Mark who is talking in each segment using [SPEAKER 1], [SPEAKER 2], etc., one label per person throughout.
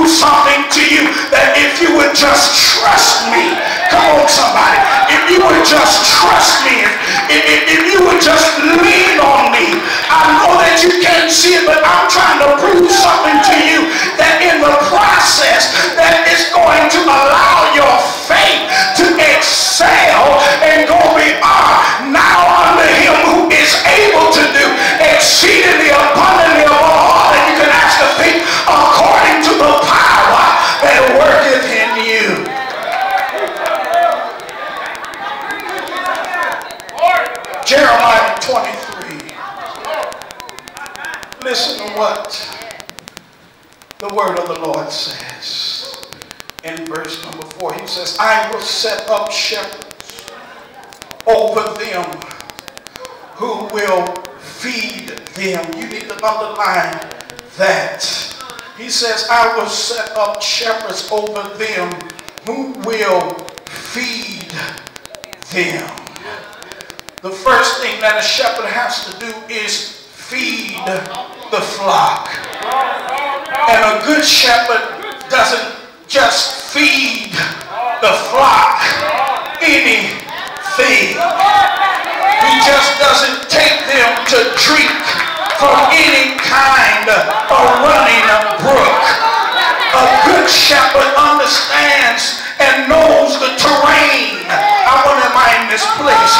[SPEAKER 1] prove something to you, that if you would just trust me, come on somebody, if you would just trust me, if you would just lean on me. I know that you can't see it, but I'm trying to prove something to you, that in the process that is going to allow your faith to excel and go beyond. Now unto him who is able to do exceedingly abundantly above all that you can ask or think, according to the power that worketh in you. Jeremiah 23. Listen to what the word of the Lord says in verse number 4. He says, I will set up shepherds over them who will feed them. You need to underline that. He says, I will set up shepherds over them who will feed them. The first thing that a shepherd has to do is feed the flock. And a good shepherd doesn't just feed the flock anything. He just doesn't take them to drink from any kind of running brook. A good shepherd understands and knows the terrain. I want to mind this place.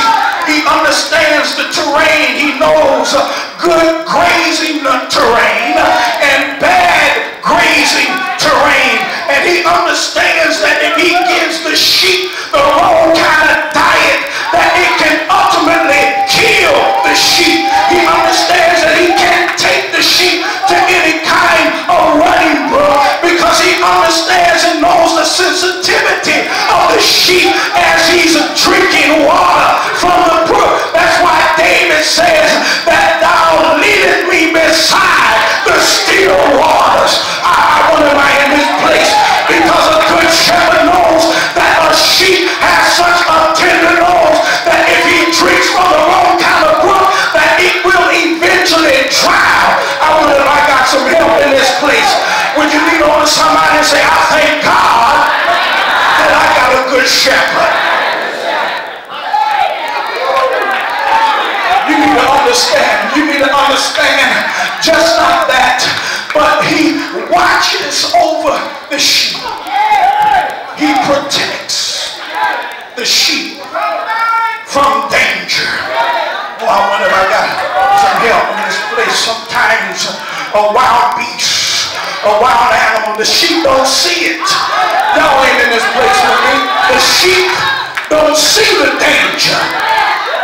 [SPEAKER 1] He understands the terrain. He knows good grazing terrain and bad grazing terrain. And he understands that if he gives the sheep the wrong kind of diet, that it can ultimately kill the sheep. He understands that he can't take the sheep to any kind of running brook, because he understands and knows the sensitivity of the sheep as he's drinking water from the brook. That's why David says that thou leadest me beside the still waters. I want to write in this place, because a good shepherd knows that a sheep has such a tender nose that if he drinks from the wrong kind of brook, that it will eventually drown. I wonder if I got some help in this place. Would you lean over somebody and say, I thank God that I got a good shepherd. You need to understand. You need to understand just not that, but he watches over the sheep. He protects the sheep from danger. Oh, I wonder if I got some help in this place. Sometimes a wild beast, a wild animal, the sheep don't see it. Y'all ain't in this place with me. The sheep don't see the danger.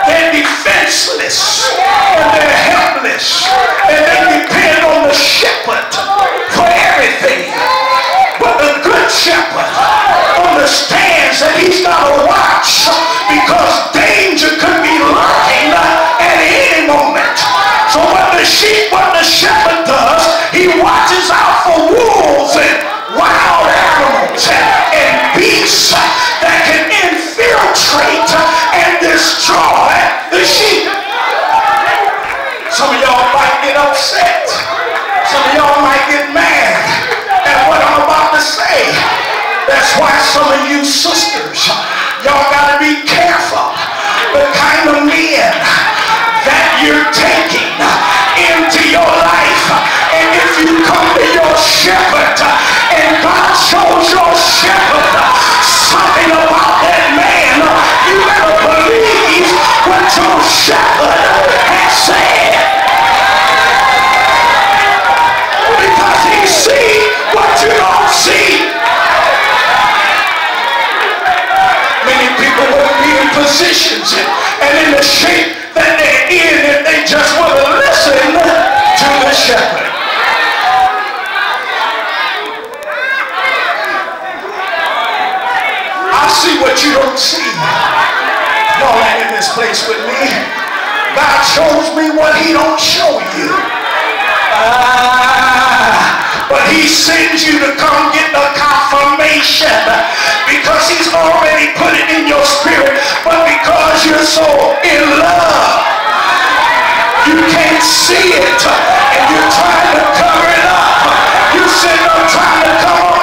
[SPEAKER 1] They're defenseless and they're helpless, and they depend on the shepherd for everything. But the good shepherd understands that he's got to watch, because danger could be lurking at any moment. So what the shepherd does, he watches out for wolves and wild animals and beasts that can infiltrate and destroy the sheep. Some of y'all might get upset. Some of y'all might get mad at what I'm about to say. That's why some of you sisters, y'all got to be careful the kind of men that you're taking into your life. And if you come to your shepherd and God shows your shepherd something about that man, you better believe what your shepherd has said, because he sees what you don't see. Many people won't be in positions and in the shape that they're in if they just want to listen to the shepherd. I see what you don't see. Y'all ain't in this place with me. God shows me what he don't show you. But he sends you to come get the confirmation, because he's already put it in your spirit. But because you're so in love, you can't see it, and you're trying to cover it up. You said, I'm trying to come on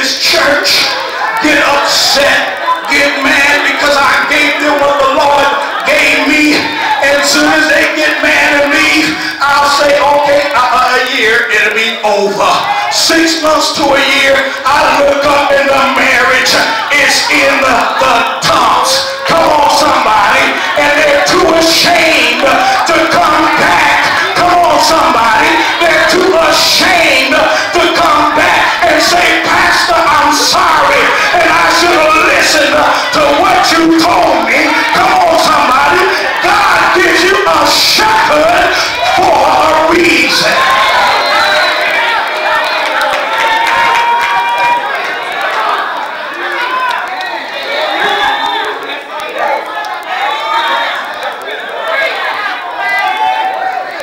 [SPEAKER 1] this church get upset, get mad because I gave them what the Lord gave me. And as soon as they get mad at me, I'll say, okay, a year, it'll be over. 6 months to a year, I look up in the marriage, it's in the dumps. Come on, somebody. And they're too ashamed to come back. Come on, somebody. They're too ashamed to come back and say, Pastor, I'm sorry, and I should have listened to what you told me. Come on, somebody. God gives you a shepherd for a reason.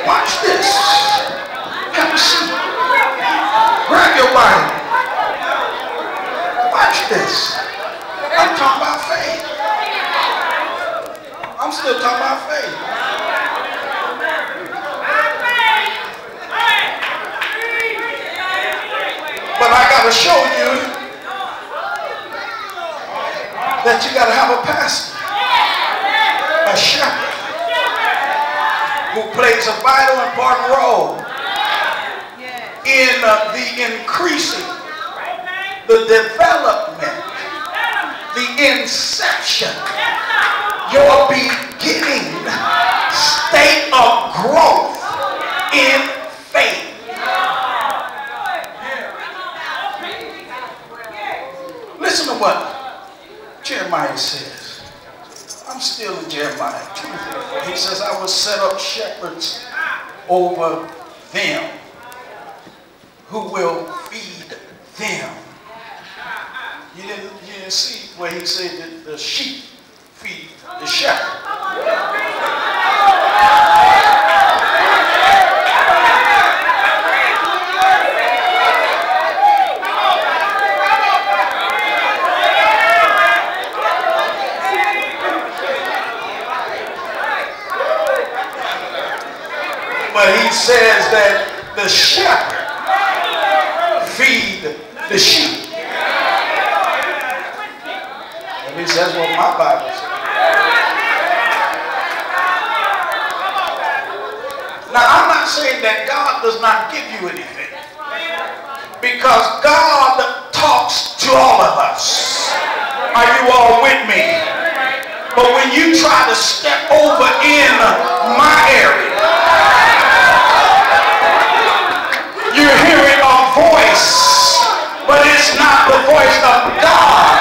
[SPEAKER 1] Watch this. Have a seat. Grab your Bible. Watch this. I'm talking about faith. I'm still talking about faith. But I got to show you that you got to have a pastor, a shepherd, who plays a vital important role in the increasing, the development, the inception, your beginning state of growth in faith. Listen to what Jeremiah says. I'm still in Jeremiah 2. He says, I will set up shepherds over them who will feed them. You didn't see where he said that the sheep feed the shepherd. But he says that the shepherd feed the sheep. At least that's what my Bible says. Now, I'm not saying that God does not give you anything, because God talks to all of us. Are you all with me? But when you try to step over in my area, you're hearing a voice, but it's not the voice of God.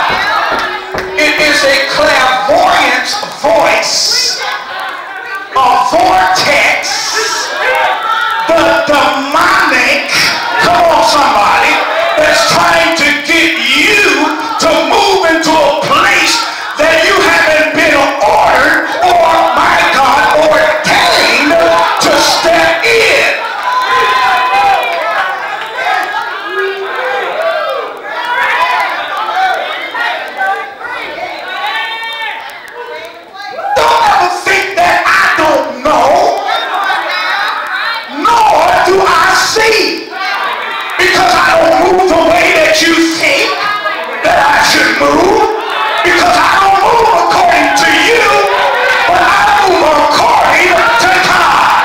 [SPEAKER 1] It is a clairvoyant voice, a vortex, the demonic, come on somebody, that's trying to get you to move into a place that you haven't been ordered or, my God, ordained to step in. Because I don't move the way that you think that I should move. Because I don't move according to you, but I move according to God.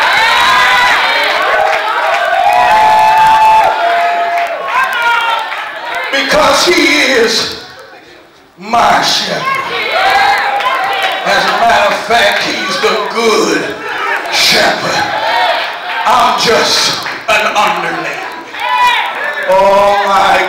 [SPEAKER 1] Because he is my shepherd. As a matter of fact, he's the good shepherd. I'm just an underling. Oh my